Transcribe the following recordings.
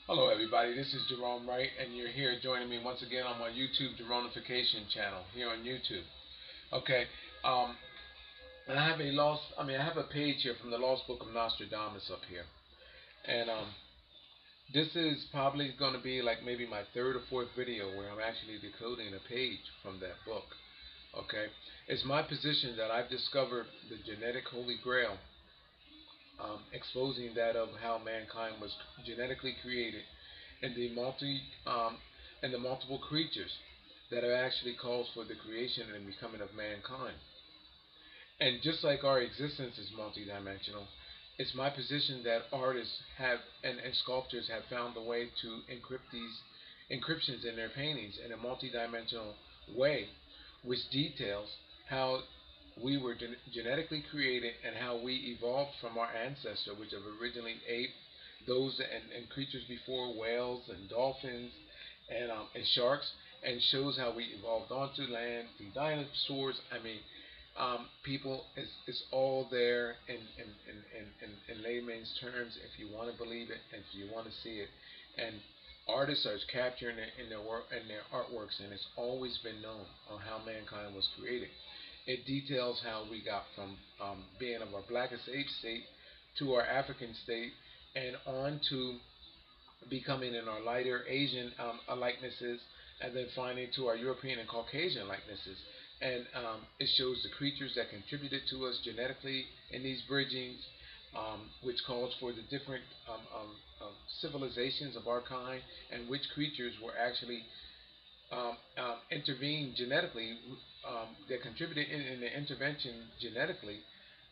Hello everybody, this is Jerome Wright and you're here joining me once again on my YouTube Jeronification channel here on YouTube. Okay, um, and I have a page here from the Lost Book of Nostradamus up here. And this is probably going to be like maybe my third or fourth video where I'm actually decoding a page from that book. Okay, it's my position that I've discovered the genetic holy grail, exposing that of how mankind was genetically created and the multiple creatures that are actually calls for the creation and becoming of mankind. And just like our existence is multidimensional, it's my position that artists have and sculptors have found a way to encrypt these encryptions in their paintings in a multidimensional way, which details how we were genetically created and how we evolved from our ancestor, which have originally ate those and creatures before whales and dolphins and sharks, and shows how we evolved onto land through dinosaurs. People, it's all there in layman's terms if you want to believe it and if you want to see it. And artists are capturing it in their work and their artworks, and it's always been known on how mankind was created. It details how we got from being of our blackest ape state to our African state and on to becoming in our lighter Asian likenesses, and then finally to our European and Caucasian likenesses. And it shows the creatures that contributed to us genetically in these bridgings, which calls for the different civilizations of our kind, and which creatures were actually intervened genetically, that contributed in the intervention genetically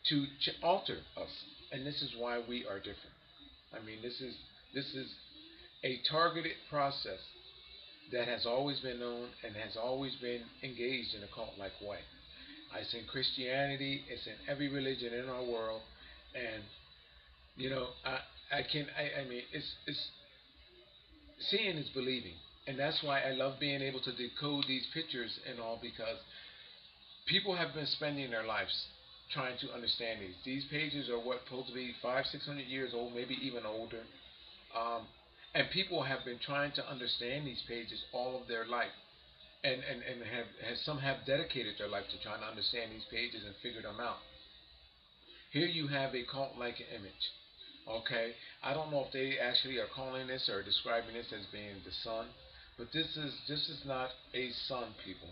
to alter us. And this is why we are different. This is a targeted process that has always been known and has always been engaged in a cult-like way. It's in Christianity. It's in every religion in our world, and you know, it's seeing is believing, and that's why I love being able to decode these pictures and all, because people have been spending their lives trying to understand these. These pages are what supposed to be 500-600 years old, maybe even older. Um, and people have been trying to understand these pages all of their life, and some have dedicated their life to trying to understand these pages and figure them out. Here you have a cult-like image. Okay, I don't know if they actually are calling this or describing this as being the sun, but this is not a sun, people.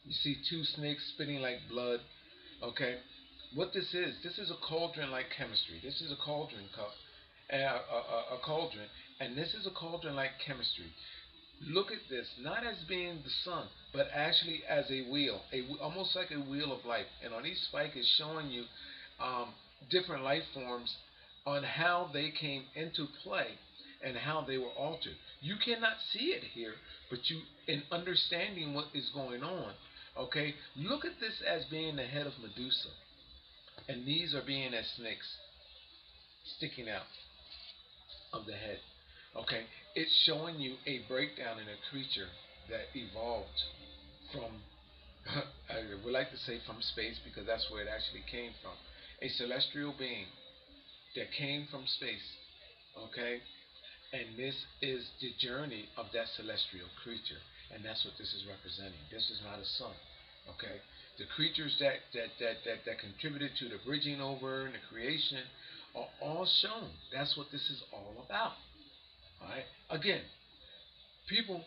You see two snakes spitting like blood. Okay, what this is a cauldron like chemistry. This is a cauldron cup, a cauldron, and this is a cauldron like chemistry. Look at this, not as being the sun, but actually as a wheel, almost like a wheel of life. And on each spike is showing you um, different life forms on how they came into play and how they were altered. You cannot see it here, but you, in understanding what is going on, okay, look at this as being the head of Medusa, and these are being as snakes sticking out of the head. Okay, it's showing you a breakdown in a creature that evolved from, I would like to say from space because that's where it actually came from. A celestial being that came from space. Okay, and this is the journey of that celestial creature, and that's what this is representing. This is not a sun. Okay, the creatures that contributed to the bridging over and the creation are all shown. That's what this is all about. All right. Again, people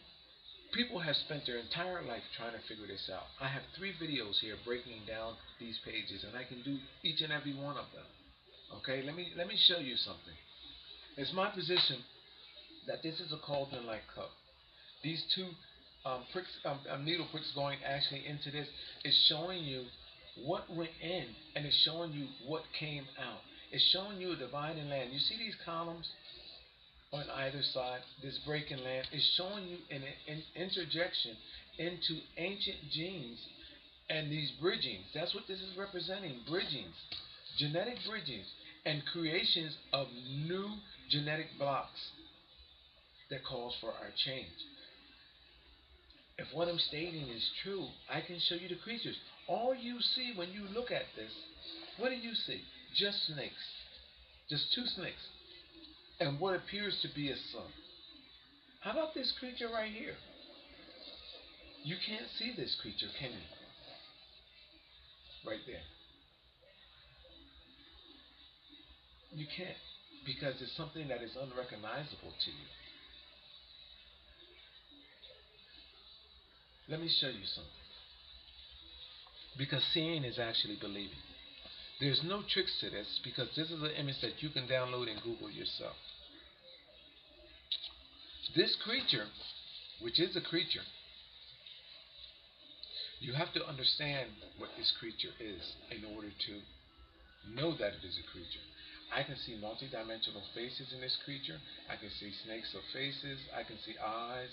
people have spent their entire life trying to figure this out. I have 3 videos here breaking down these pages, and I can do each and every one of them. Okay. Let me show you something. It's my position that this is a cauldron-like cup. These two needle pricks going actually into this is showing you what went in, and it's showing you what came out. It's showing you a dividing land. You see these columns on either side? This breaking land is showing you an interjection into ancient genes and these bridgings. That's what this is representing: bridgings, genetic bridgings, and creations of new genetic blocks that calls for our change. If what I'm stating is true, I can show you the creatures. All you see when you look at this, what do you see? Just snakes. Just two snakes. and what appears to be a sun. How about this creature right here? You can't see this creature, can you? Right there. You can't, because it's something that is unrecognizable to you. Let me show you something. Because seeing is actually believing. There's no tricks to this, because this is an image that you can download and Google yourself. This creature, which is a creature, you have to understand what this creature is in order to know that it is a creature. I can see multidimensional faces in this creature. I can see snakes of faces. I can see eyes.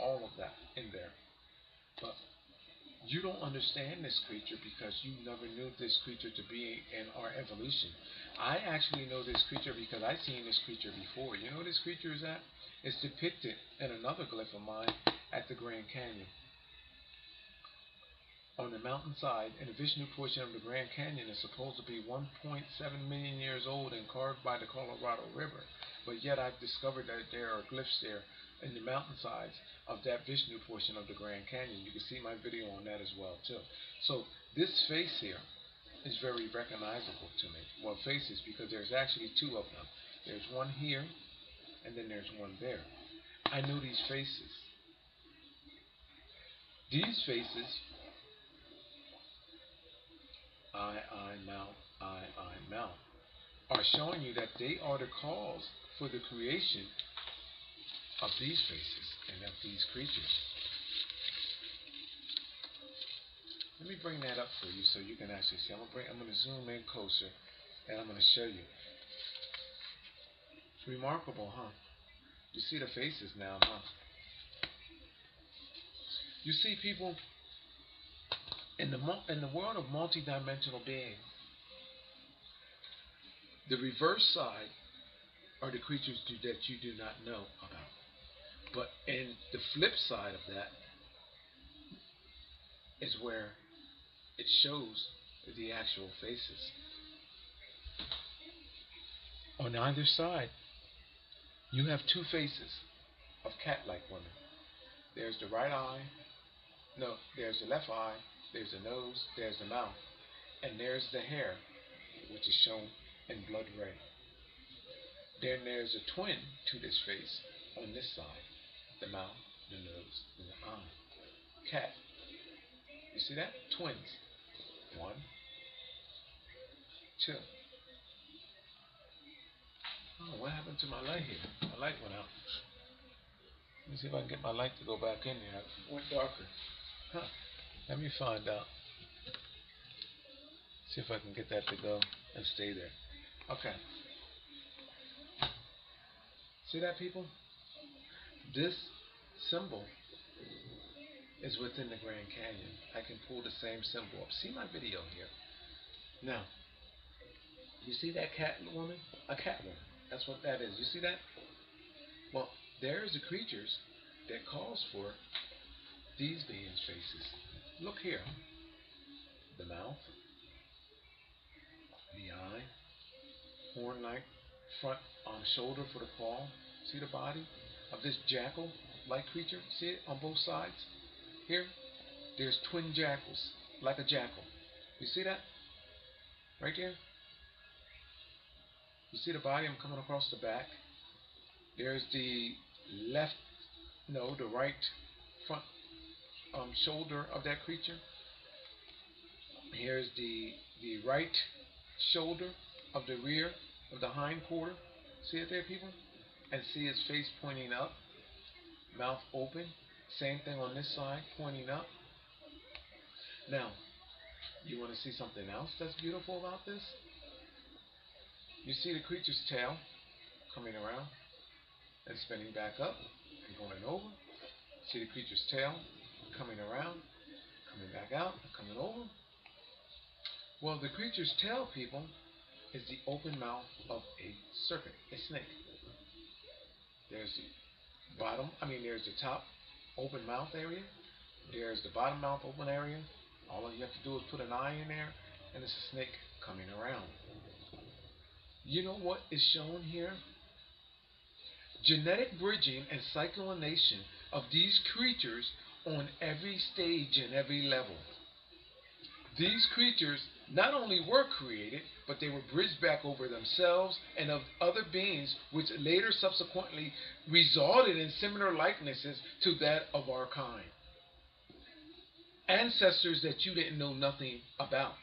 All of that in there. But you don't understand this creature because you never knew this creature to be in our evolution. I actually know this creature because I've seen this creature before. You know where this creature is at? It's depicted in another glyph of mine at the Grand Canyon. On the mountainside, in the Vishnu portion of the Grand Canyon, is supposed to be 1.7 million years old and carved by the Colorado River. But yet I've discovered that there are glyphs there in the mountainsides of that Vishnu portion of the Grand Canyon. You can see my video on that as well too. So this face here is very recognizable to me. Well, faces, because there's actually two of them. There's one here, and then there's one there. I know these faces. These faces, mouth, are showing you that they are the cause for the creation of these faces and of these creatures. Let me bring that up for you so you can actually see. I'm going to zoom in closer and I'm going to show you. It's remarkable, huh? You see the faces now, huh? You see, people, in the world of multidimensional beings, the reverse side are the creatures that you do not know about. But in the flip side of that is where it shows the actual faces. On either side, you have two faces of cat-like women. There's the right eye, no, there's the left eye, there's the nose, there's the mouth, and there's the hair, which is shown in blood red. Then there's a twin to this face on this side, the mouth, the nose, and the eye. Cat. You see that? Twins. 1, 2. Oh, what happened to my light here? My light went out. Let me see if I can get my light to go back in there. It went darker. Huh. Let me find out. See if I can get that to go and stay there. Okay. See that, people? This symbol is within the Grand Canyon. I can pull the same symbol up. See my video here. Now, you see that cat woman? A cat woman. That's what that is. You see that? Well, there's the creatures that calls for these beings' faces. Look here. The mouth, the eye, horn-like front shoulder for the claw. See the body of this jackal-like creature? See it on both sides? Here, there's twin jackals, like a jackal. You see that? Right there? You see the body? I'm coming across the back. There's the the right front shoulder of that creature. Here's the right shoulder of the rear of the hind quarter. See it there, people? And see his face pointing up, mouth open. Same thing on this side, pointing up. Now, you want to see something else that's beautiful about this? You see the creature's tail coming around and spinning back up and going over. See the creature's tail coming around, coming back out, coming over. Well, the creature's tail, people, is the open mouth of a serpent, a snake. There's the there's the top open mouth area. There's the bottom mouth open area. All you have to do is put an eye in there, and it's a snake coming around. You know what is shown here? Genetic bridging and cyclination of these creatures on every stage and every level. These creatures not only were created, but they were bridged back over themselves and of other beings, which later subsequently resulted in similar likenesses to that of our kind. Ancestors that you didn't know nothing about.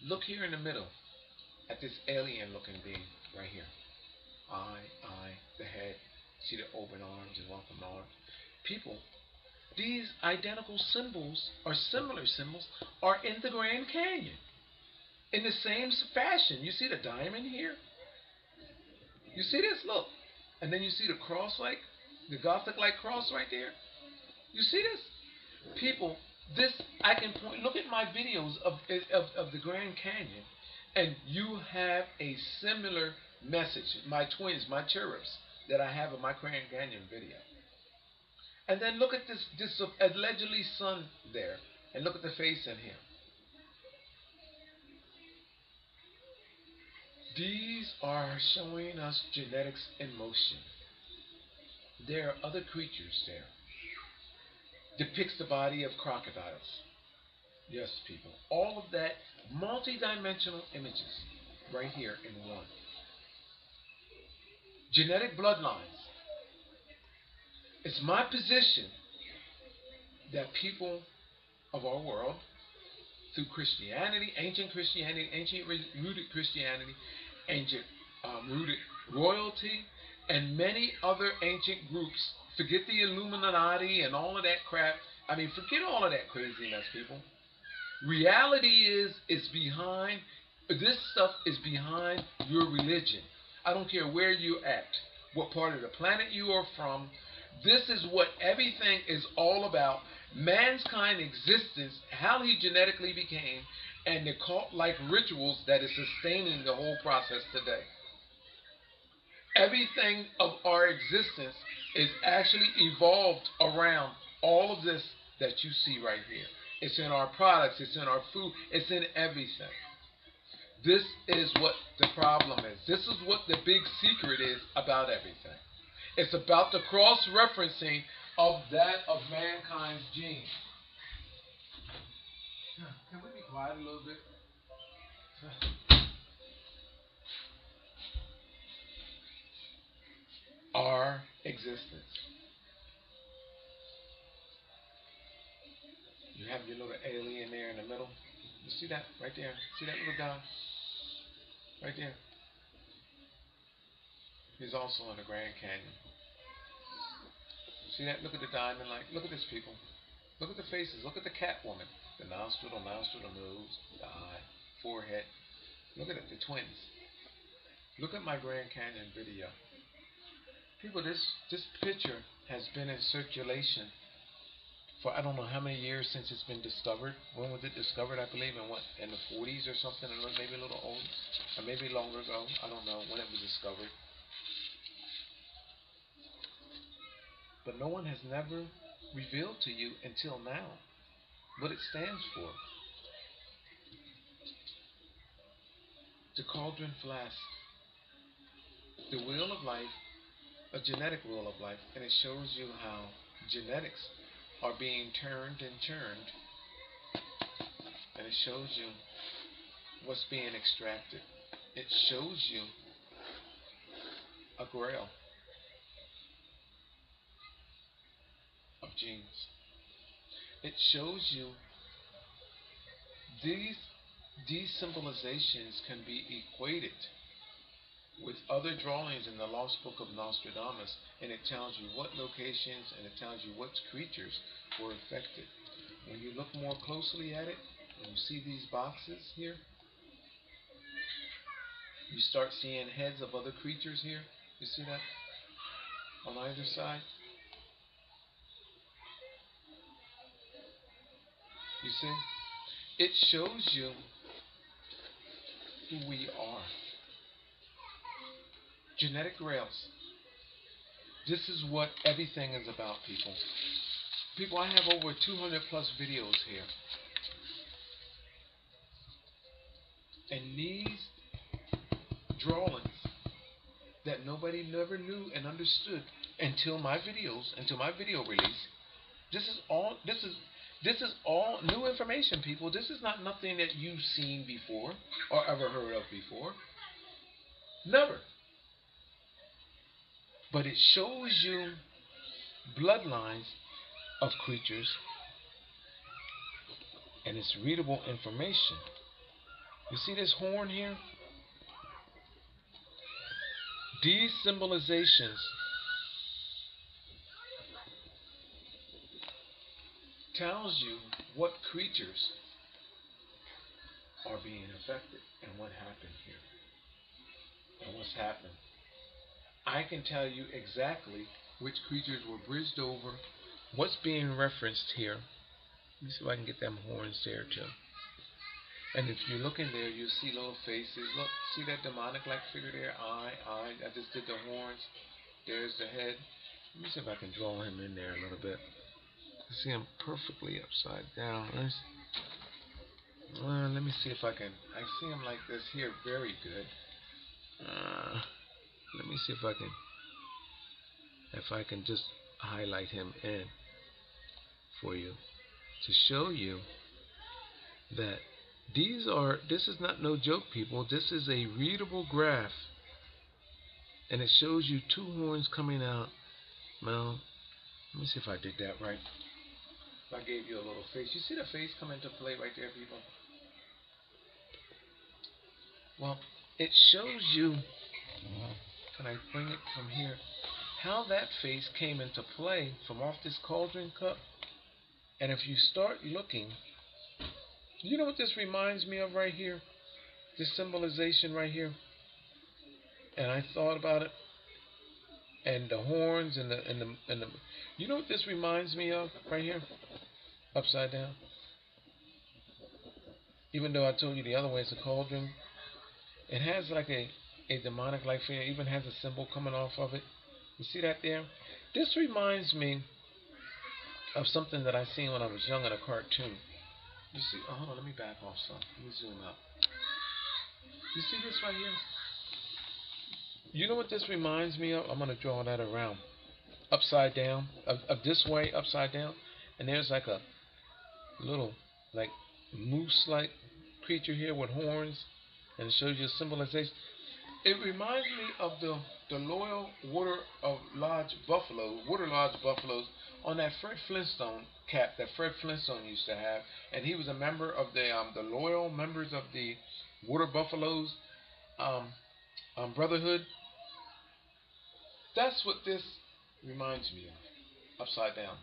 Look here in the middle at this alien looking being right here. Eye, the head. See the open arms and open arms. People, these identical symbols or similar symbols are in the Grand Canyon in the same fashion. You see the diamond here? You see this? Look. And then you see the cross like, the Gothic like cross right there. You see this? People, this I can point. Look at my videos of the Grand Canyon, and you have a similar message. My twins, my cherubs that I have in my Grand Canyon video. And then look at this allegedly sun there, and look at the face in here. These are showing us genetics in motion. There are other creatures there. Depicts the body of crocodiles. Yes, people. All of that multi-dimensional images right here in one. Genetic bloodlines. It's my position that people of our world, through Christianity, ancient rooted Christianity, ancient rooted royalty, and many other ancient groups, forget the Illuminati and all of that crap. I mean, forget all of that craziness, people. Reality is behind, this stuff is behind your religion. I don't care where you're at, what part of the planet you are from. This is what everything is all about. Mankind existence, how he genetically became, and the cult-like rituals that is sustaining the whole process today. Everything of our existence is actually evolved around all of this that you see right here. It's in our products, it's in our food, it's in everything. This is what the problem is. This is what the big secret is about everything. It's about the cross-referencing of that of mankind's genes. Can we be quiet a little bit? Our existence. You have your little alien there in the middle. You see that right there? See that little guy? Right there. He's also in the Grand Canyon. See that? Look at the diamond light. Look at this, people. Look at the faces. Look at the cat woman. The nostril, the nose, the eye, forehead. Look at it, the twins. Look at my Grand Canyon video. People, this picture has been in circulation for I don't know how many years since it's been discovered. When was it discovered? I believe in the 40s or something, or maybe a little old, or maybe longer ago. I don't know when it was discovered. But no one has never revealed to you until now what it stands for. The cauldron flask. The wheel of life, a genetic wheel of life, and it shows you how genetics are being turned and churned, and it shows you what's being extracted. It shows you a grail of genes. It shows you these symbolizations can be equated with other drawings in the Lost Book of Nostradamus, and it tells you what locations and it tells you what creatures were affected. When you look more closely at it, and you see these boxes here, you start seeing heads of other creatures here. You see that? On either side. You see? It shows you who we are. Genetic rails. This is what everything is about, people. People, I have over 200 plus videos here. And these drawings that nobody never knew and understood until my videos, until my video release. This is all. This is all new information, people. This is not nothing that you've seen before or ever heard of before. Never. But it shows you bloodlines of creatures, and it's readable information. You see this horn here? These symbolizations tells you what creatures are being affected and what happened here and what's happened. I can tell you exactly which creatures were bridged over, what's being referenced here. Let me see if I can get them horns there too. And if you look in there, you see little faces. Look, see that demonic-like figure there? Eye. I just did the horns. There's the head. Let me see if I can draw him in there a little bit. You see him perfectly upside down. Let me see if I can. I see him like this here, very good. Let me see if I can just highlight him in for you to show you that this is not no joke, people. This is a readable graph, and it shows you two horns coming out. Now, let me see if I did that right. If I gave you a little face, you see the face come into play right there, people? Well, it shows you, can I bring it from here, how that face came into play from off this cauldron cup. And if you start looking, you know what this reminds me of right here? This symbolization right here. And I thought about it. And the horns and the you know what this reminds me of right here? Upside down. Even though I told you the other way it's a cauldron, it has like a demonic like figure. It even has a symbol coming off of it. You see that there? This reminds me of something that I seen when I was young in a cartoon. You see, hold on, let me back off some. Let me zoom out. You see this right here? You know what this reminds me of? I'm going to draw that around. Upside down. Of this way, upside down. And there's like a little, like, moose-like creature here with horns. And it shows you a symbolization. It reminds me of the loyal water lodge buffaloes on that Fred Flintstone cap that Fred Flintstone used to have, and he was a member of the loyal members of the water buffaloes brotherhood. That's what this reminds me of, upside down.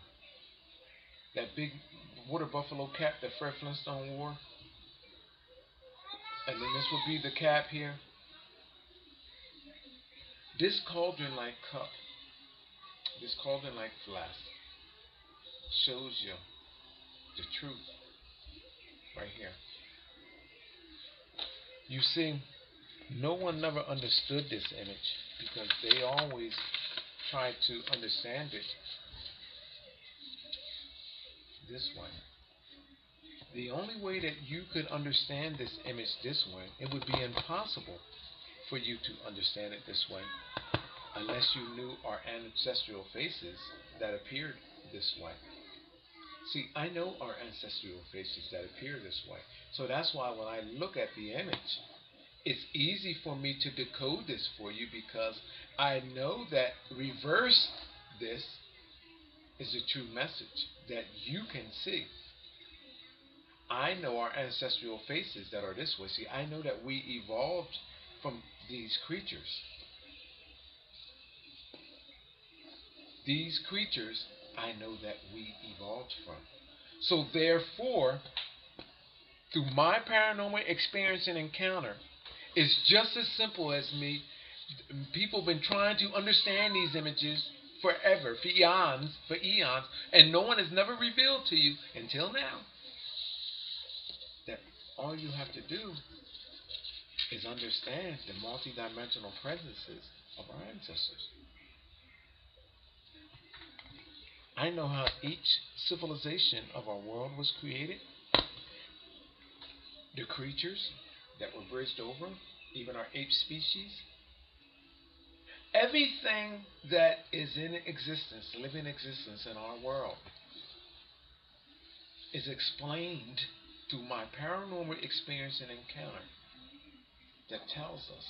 That big water buffalo cap that Fred Flintstone wore, and then this will be the cap here. This cauldron-like cup, this cauldron-like flask, shows you the truth right here. You see, no one never understood this image because they always tried to understand it this way. The only way that you could understand this image this way, it would be impossible for you to understand it this way unless you knew our ancestral faces that appeared this way. See, I know our ancestral faces that appear this way. So that's why when I look at the image, it's easy for me to decode this for you because I know that reverse this is a true message that you can see. I know our ancestral faces that are this way. See, I know that we evolved from these creatures. These creatures, I know that we evolved from. So therefore, through my paranormal experience and encounter, it's just as simple as me. People have been trying to understand these images forever, for eons, and no one has never revealed to you until now that all you have to do is understand the multidimensional presences of our ancestors. I know how each civilization of our world was created, the creatures that were bridged over, even our ape species. Everything that is in existence, living existence in our world, is explained through my paranormal experience and encounter that tells us,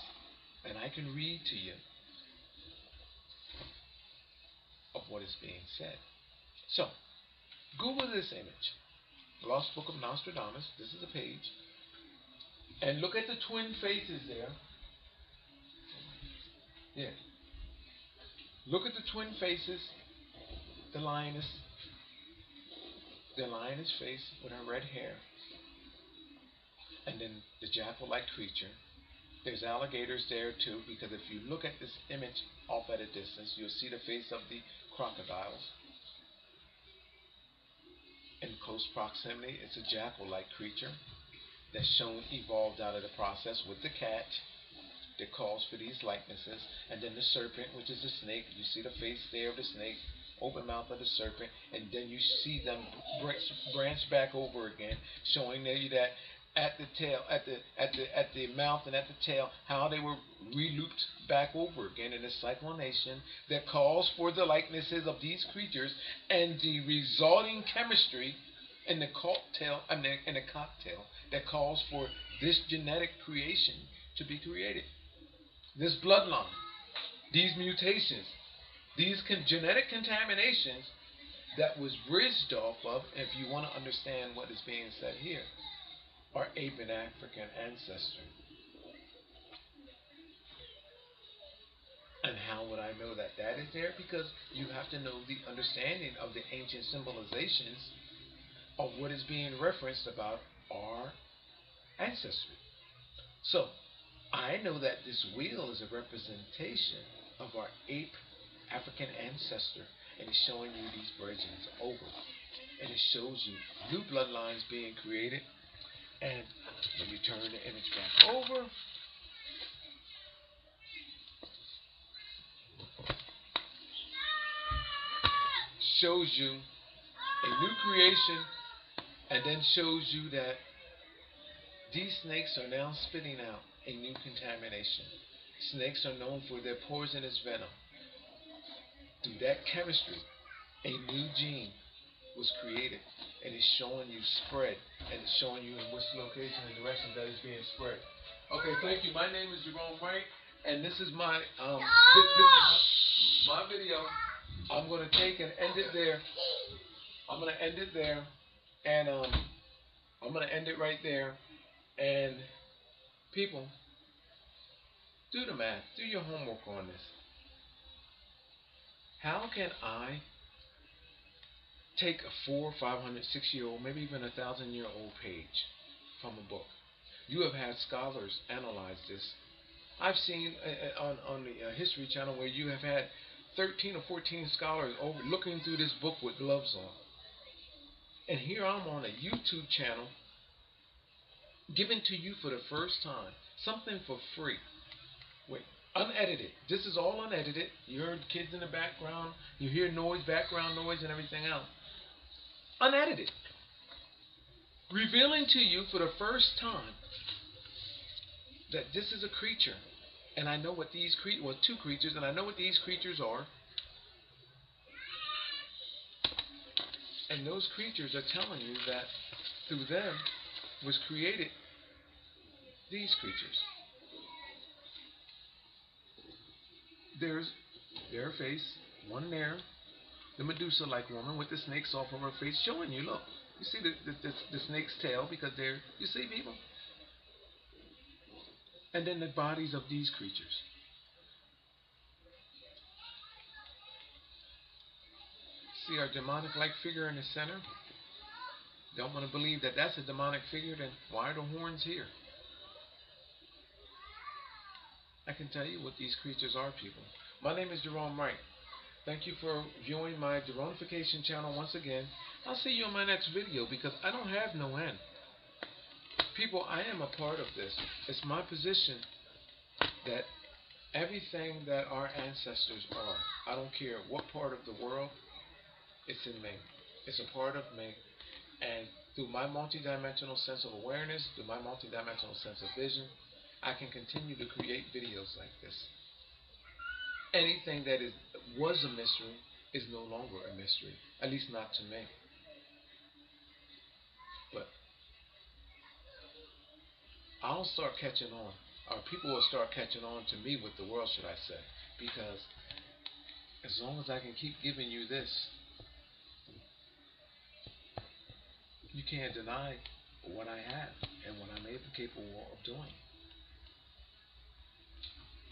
and I can read to you of what is being said. So, Google this image, Lost Book of Nostradamus. This is a page. And look at the twin faces there. Yeah. Look at the twin faces. The lioness face with her red hair. And then the jackal-like creature. There's alligators there too, because if you look at this image off at a distance, you'll see the face of the crocodiles. In close proximity, it's a jackal-like creature that's shown evolved out of the process with the cat that calls for these likenesses, and then the serpent, which is the snake. You see the face there of the snake, open mouth of the serpent, and then you see them branch back over again, showing you that at the tail, at the mouth and at the tail, how they were re-looped back over again in a cyclonation that calls for the likenesses of these creatures and the resulting chemistry in the cocktail that calls for this genetic creation to be created. This bloodline, these mutations, these genetic contaminations that was bridged off of, if you want to understand what is being said here, our ape and African ancestor. And how would I know that that is there? Because you have to know the understanding of the ancient symbolizations of what is being referenced about our ancestry. So, I know that this wheel is a representation of our ape African ancestor, and it's showing you these bridgings over. And it shows you new bloodlines being created. And when you turn the image back over, shows you a new creation, and then shows you that these snakes are now spitting out a new contamination. Snakes are known for their poisonous venom. Through that chemistry, a new gene was created, and it's showing you spread, and it's showing you in which location and direction that is being spread. Okay, thank you. My name is Gerone Wright, and this is my my video. I'm going to take and end it there. I'm going to end it there, and I'm going to end it right there. And people, do the math. Do your homework on this. How can I take a 400, 500, 6-year-old, maybe even 1,000-year-old page from a book? You have had scholars analyze this. I've seen on the History Channel where you have had 13 or 14 scholars over looking through this book with gloves on. And here I'm on a YouTube channel giving to you for the first time something for free. Wait, unedited. This is all unedited. You heard kids in the background. You hear noise, background noise, and everything else. Unedited. Revealing to you for the first time that this is a creature. And I know what these two creatures, and I know what these creatures are. And those creatures are telling you that through them was created these creatures. There's their face, one there, the Medusa-like woman with the snakes off of her face, showing you, look, you see the snake's tail because they're, you see people? And then the bodies of these creatures. See our demonic-like figure in the center? Don't want to believe that that's a demonic figure, then why are the horns here? I can tell you what these creatures are, people. My name is Gerone Wright. Thank you for viewing my Geronification channel once again. I'll see you in my next video because I don't have no end. People, I am a part of this. It's my position that everything that our ancestors are, I don't care what part of the world, it's in me. It's a part of me. And through my multidimensional sense of awareness, through my multidimensional sense of vision, I can continue to create videos like this. Anything that was a mystery is no longer a mystery, at least not to me. But I'll start catching on, or people will start catching on to me with the world, should I say, because as long as I can keep giving you this, you can't deny what I have and what I'm able, capable of doing.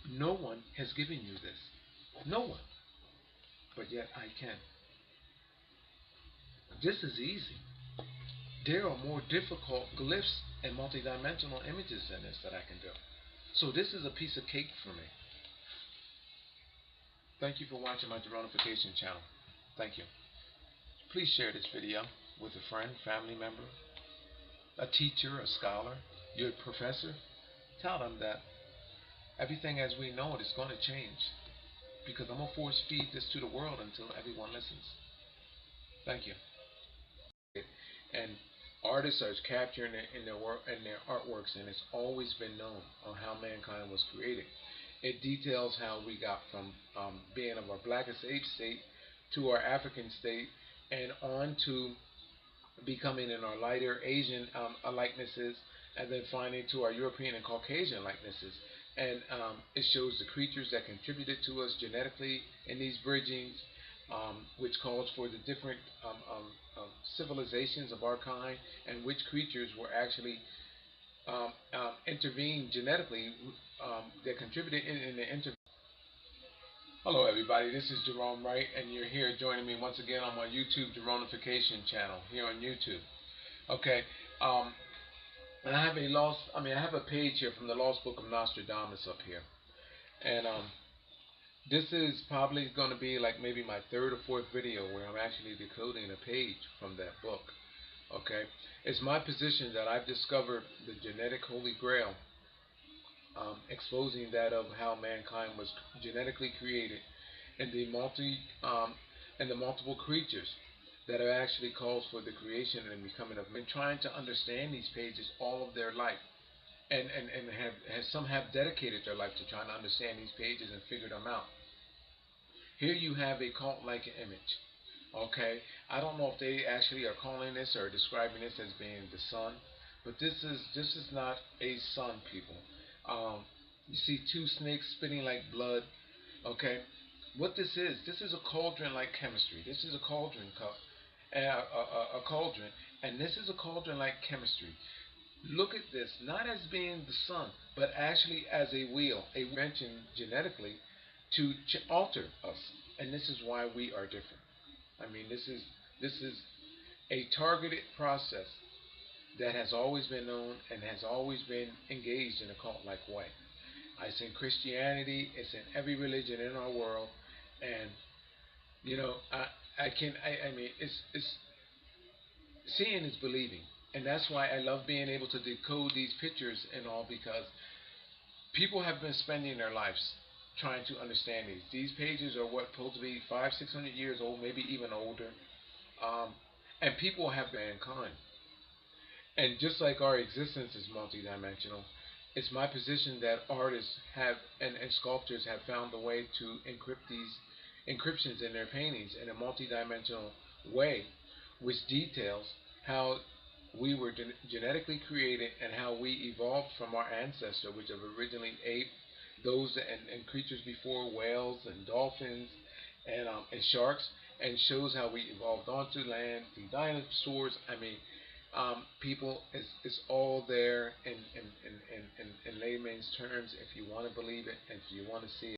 No one has given you this. No one. But yet I can. This is easy. There are more difficult glyphs and multidimensional images than this that I can do. So this is a piece of cake for me. Thank you for watching my Geronification channel. Thank you. Please share this video with a friend, family member, a teacher, a scholar, your professor. Tell them that everything as we know it is going to change, because I'm going to force feed this to the world until everyone listens. Thank you. And artists are capturing it in their work and their artworks, and it's always been known on how mankind was created. It details how we got from being of our blackest ape state to our African state, and on to becoming in our lighter Asian likenesses, and then finally to our European and Caucasian likenesses. And it shows the creatures that contributed to us genetically in these bridgings, which calls for the different civilizations of our kind, and which creatures were actually intervened genetically that contributed in the intervention. Hello everybody, this is Jerome Wright, and you're here joining me once again on my YouTube Geronification channel here on YouTube. Okay, and I have I have a page here from the Lost Book of Nostradamus up here, and this is probably going to be like maybe my third or fourth video where I'm actually decoding a page from that book. Okay, it's my position that I've discovered the genetic holy grail, exposing that of how mankind was genetically created, and the multiple creatures that are actually calls for the creation and becoming of men, trying to understand these pages all of their life, and some have dedicated their life to trying to understand these pages and figure them out. Here you have a cult-like image. Okay, I don't know if they actually are calling this or describing this as being the sun, but this is not a sun, people. You see two snakes spitting like blood. Okay, what this is a cauldron like chemistry. This is a cauldron cup, a cauldron, and this is a cauldron like chemistry. Look at this, not as being the sun, but actually as a wheel, a invention genetically to alter us, and this is why we are different. I mean, this is a targeted process that has always been known and has always been engaged in a cult-like way. It's in Christianity, it's in every religion in our world, and you know, I mean, it's seeing is believing, and that's why I love being able to decode these pictures and all, because people have been spending their lives trying to understand these. These pages are what supposed to be 500-600 years old, maybe even older, and people have mankind. And just like our existence is multidimensional, it's my position that artists have and sculptors have found a way to encrypt these encryptions in their paintings in a multidimensional way, which details how we were genetically created and how we evolved from our ancestor, which have originally aped those and creatures before, whales and dolphins and sharks, and shows how we evolved onto land through dinosaurs. I mean, people, it's all there in layman's terms if you want to believe it and if you want to see it.